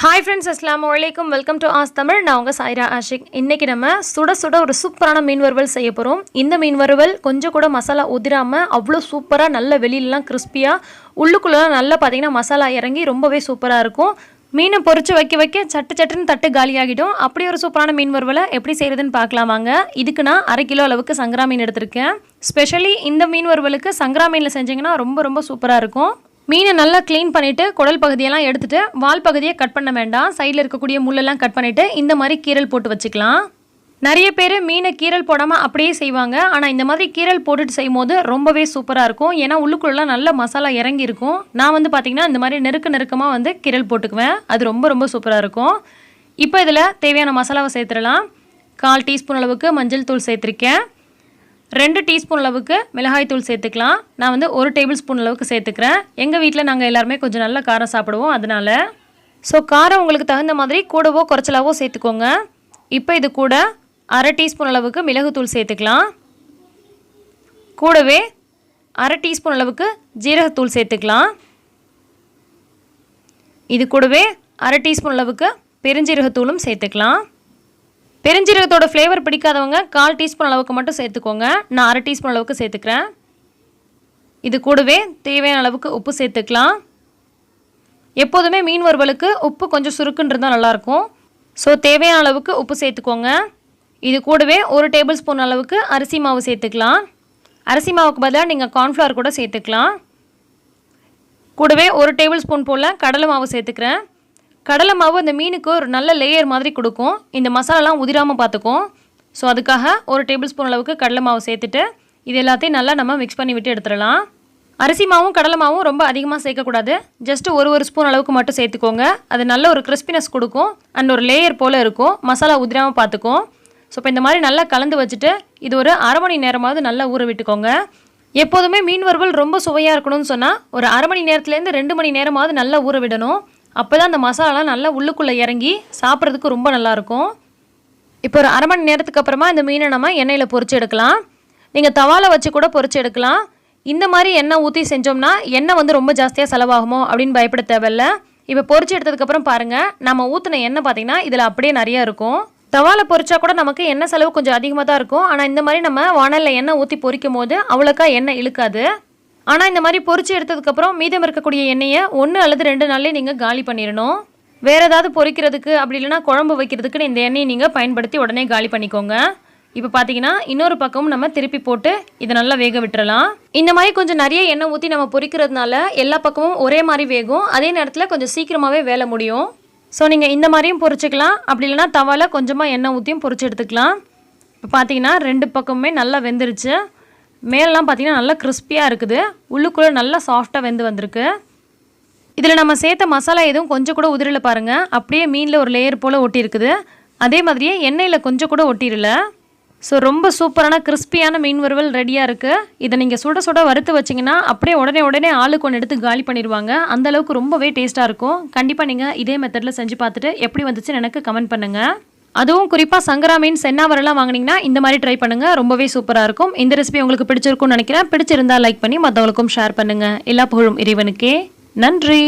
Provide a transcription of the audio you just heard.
Hi friends, Assalamu alaikum. Welcome to Asktamil. நான் உங்க சாய்ரா ஆஷிக். இன்னைக்கு நம்ம சுட ஒரு சூப்பரான மீன் வறுவல் செய்ய போறோம். இந்த மீன் வறுவல் கொஞ்சம் கூட மசாலா உதிராம அவ்ளோ சூப்பரா நல்ல வெளியிலலாம் கிறிஸ்பியா உள்ளுக்குள்ள நல்லா பாத்தீங்கன்னா மசாலா இறங்கி ரொம்பவே சூப்பரா இருக்கும். மீனை பொரிச்சு வைக்க சட்டுன்னு தட்டு காலியாகிடும். அப்படி ஒரு சூப்பரான மீன் வறுவலை எப்படி செய்யறதுன்னு பார்க்கலாமாங்க. இதுக்கு நான் 1/2 கிலோ அளவுக்கு சங்கரா மீன் எடுத்திருக்கேன். ஸ்பெஷலி இந்த மீன் வறுவலுக்கு சங்கரா மீன்ல செஞ்சீங்கன்னா ரொம்ப சூப்பரா இருக்கும். மீனை நல்லா க்ளீன் பண்ணிவிட்டு குடல் பகுதியெல்லாம் எடுத்துகிட்டு வால் பகுதியை கட் பண்ண வேண்டாம். சைடில் இருக்கக்கூடிய முள்ளெல்லாம் கட் பண்ணிவிட்டு இந்த மாதிரி கீரல் போட்டு வச்சுக்கலாம். நிறைய பேர் மீனை கீரல் போடாமல் அப்படியே செய்வாங்க. ஆனால் இந்த மாதிரி கீரல் போட்டுட்டு செய்யும் போது ரொம்பவே சூப்பராக இருக்கும். ஏன்னா உள்ளுக்குள்ளெலாம் நல்ல மசாலா இறங்கி இருக்கும். நான் பார்த்திங்கன்னா இந்த மாதிரி நெருக்கமாக கீரல் போட்டுக்குவேன். அது ரொம்ப சூப்பராக இருக்கும். இப்போ இதில் தேவையான மசாலாவை சேர்த்துடலாம். 1/4 டீஸ்பூன் அளவுக்கு மஞ்சள் தூள் சேர்த்துருக்கேன். 2 டீஸ்பூன் அளவுக்கு மிளகாய் தூள் சேர்த்துக்கலாம். நான் 1 டேபிள் ஸ்பூன் அளவுக்கு சேர்த்துக்கிறேன். எங்கள் வீட்டில் நாங்கள் எல்லாருமே கொஞ்சம் நல்ல காரம் சாப்பிடுவோம், அதனால. ஸோ காரம் உங்களுக்கு தகுந்த மாதிரி கூடவோ குறைச்சலாவோ சேர்த்துக்கோங்க. இப்போ இது கூட 1/2 டீஸ்பூன் அளவுக்கு மிளகுத்தூள் சேர்த்துக்கலாம். கூடவே 1/2 டீஸ்பூன் அளவுக்கு ஜீரகத்தூள் சேர்த்துக்கலாம். இது கூடவே 1/2 டீஸ்பூன் அளவுக்கு பெருஞ்சீரகத்தூளும் சேர்த்துக்கலாம். பெருஞ்சீரகத்தோட ஃப்ளேவர் பிடிக்காதவங்க 1/4 டீஸ்பூன் அளவுக்கு மட்டும் சேர்த்துக்கோங்க. நான் 1/2 டீஸ்பூன் அளவுக்கு சேர்த்துக்கிறேன். இது கூடவே தேவையான அளவுக்கு உப்பு சேர்த்துக்கலாம். எப்போதுமே மீன் வறுவலுக்கு உப்பு கொஞ்சம் சுருக்குன்னு இருந்தால் நல்லாயிருக்கும். ஸோ தேவையான அளவுக்கு உப்பு சேர்த்துக்கோங்க. இது கூடவே 1 டேபிள் ஸ்பூன் அளவுக்கு அரிசி மாவு சேர்த்துக்கலாம். அரிசி மாவுக்கு பதிலாக நீங்கள் கார்ன்ஃப்ளவர் கூட சேர்த்துக்கலாம். கூடவே 1 டேபிள் ஸ்பூன் போல் கடலை மாவு சேர்த்துக்கிறேன். கடலை மாவு அந்த மீனுக்கு ஒரு நல்ல லேயர் மாதிரி கொடுக்கும். இந்த மசாலாலாம் உதிராமல் பார்த்துக்கும். ஸோ அதுக்காக 1 டேபிள் ஸ்பூன் அளவுக்கு கடலை மாவு சேர்த்துட்டு இது எல்லாத்தையும் நல்லா நம்ம மிக்ஸ் பண்ணி விட்டு எடுத்துடலாம். அரிசி மாவும் கடலை மாவும் ரொம்ப அதிகமாக சேர்க்கக்கூடாது. ஜஸ்ட் ஒரு ஸ்பூன் அளவுக்கு மட்டும் சேர்த்துக்கோங்க. அது நல்ல ஒரு கிறிஸ்பினஸ் கொடுக்கும் அண்ட் ஒரு லேயர் போல் இருக்கும். மசாலா உதிராமல் பார்த்துக்கும். ஸோ இப்போ இந்த மாதிரி நல்லா கலந்து வச்சுட்டு இது ஒரு 1/2 மணி நேரமாவது நல்லா ஊற விட்டுக்கோங்க. எப்போதுமே மீன் வறுவல் ரொம்ப சுவையாக இருக்கணும்னு சொன்னால் ஒரு 1/2 மணி நேரத்துலேருந்து 2 மணி நேரமாவது நல்லா ஊற விடணும். அப்போ தான் அந்த மசாலாலாம் நல்லா உள்ளுக்குள்ளே இறங்கி சாப்பிட்றதுக்கு ரொம்ப நல்லாயிருக்கும். இப்போ ஒரு 1/2 மணி நேரத்துக்கு அப்புறமா இந்த மீனை நம்ம எண்ணெயில் பொரிச்சு எடுக்கலாம். நீங்கள் தவால வச்சு கூட பொரிச்சு எடுக்கலாம். இந்த மாதிரி எண்ணெய் ஊற்றி செஞ்சோம்னா எண்ணெய் ரொம்ப ஜாஸ்தியாக செலவாகுமோ அப்படின்னு பயப்பட தேவையில்ல. இப்போ பொரிச்சு எடுத்ததுக்கப்புறம் பாருங்கள், நம்ம ஊற்றின எண்ணெய் பார்த்திங்கன்னா இதில் அப்படியே நிறையா இருக்கும். தவால பொரிச்சா கூட நமக்கு எண்ணெய் செலவு கொஞ்சம் அதிகமாக தான் இருக்கும். ஆனால் இந்த மாதிரி நம்ம வானலில் எண்ணெய் ஊற்றி பொரிக்கும் போது அவ்வளோக்கா எண்ணெய் இழுக்காது. ஆனால் இந்த மாதிரி பொரிச்சு எடுத்ததுக்கப்புறம் மீதம் இருக்கக்கூடிய எண்ணெயை 1 அல்லது 2 நாள்லேயே நீங்கள் காலி பண்ணிடணும். வேறு ஏதாவது பொரிக்கிறதுக்கு அப்படி இல்லைனா குழம்பு வைக்கிறதுக்குன்னு இந்த எண்ணெயை நீங்கள் பயன்படுத்தி உடனே காலி பண்ணிக்கோங்க. இப்போ பார்த்தீங்கன்னா இன்னொரு பக்கமும் நம்ம திருப்பி போட்டு இதை நல்லா வேக விட்டுறலாம். இந்த மாதிரி கொஞ்சம் நிறைய எண்ணெய் ஊற்றி நம்ம பொரிக்கிறதுனால எல்லா பக்கமும் ஒரே மாதிரி வேகும். அதே நேரத்தில் கொஞ்சம் சீக்கிரமாகவே வேலை முடியும். ஸோ நீங்கள் இந்த மாதிரியும் பொரிச்சிக்கலாம். அப்படி இல்லைனா தவால கொஞ்சமாக எண்ணெய் ஊற்றியும் பொரிச்சு எடுத்துக்கலாம். இப்போ பார்த்தீங்கன்னா 2 பக்கமுமே நல்லா வெந்துருச்சு. மேலெலாம் பார்த்திங்கன்னா நல்லா கிறிஸ்பியாக இருக்குது. உள்ளுக்குள்ளே நல்லா சாஃப்டாக வெந்து வந்திருக்கு. இதில் நம்ம சேர்த்த மசாலா எதுவும் கொஞ்சம் கூட உதிரல பாருங்கள். அப்படியே மீனில் ஒரு லேயர் போல் ஒட்டியிருக்குது. அதே மாதிரியே எண்ணெயில் கொஞ்சம் கூட ஒட்டிடல. ஸோ ரொம்ப சூப்பரான கிறிஸ்பியான மீன் வறுவல் ரெடியாக இருக்குது. இதை நீங்கள் சுட வறுத்து வச்சிங்கன்னா அப்படியே உடனே ஆளுக்கு ஒன்று எடுத்து காலி பண்ணிடுவாங்க. அந்தளவுக்கு ரொம்பவே டேஸ்ட்டாக இருக்கும். கண்டிப்பாக நீங்கள் இதே மெத்தடில் செஞ்சு பார்த்துட்டு எப்படி வந்துச்சுன்னு எனக்கு கமெண்ட் பண்ணுங்கள். அதுவும் குறிப்பாக சங்கரா மீன் சென்னாவரெல்லாம் வாங்கினீங்கன்னா இந்த மாதிரி ட்ரை பண்ணுங்கள். ரொம்பவே சூப்பராக இருக்கும். இந்த ரெசிபி உங்களுக்கு பிடிச்சிருக்கும்னு நினைக்கிறேன். பிடிச்சிருந்தால் லைக் பண்ணி மற்றவங்களுக்கும் ஷேர் பண்ணுங்கள். எல்லா புகழும் இறைவனுக்கே. நன்றி.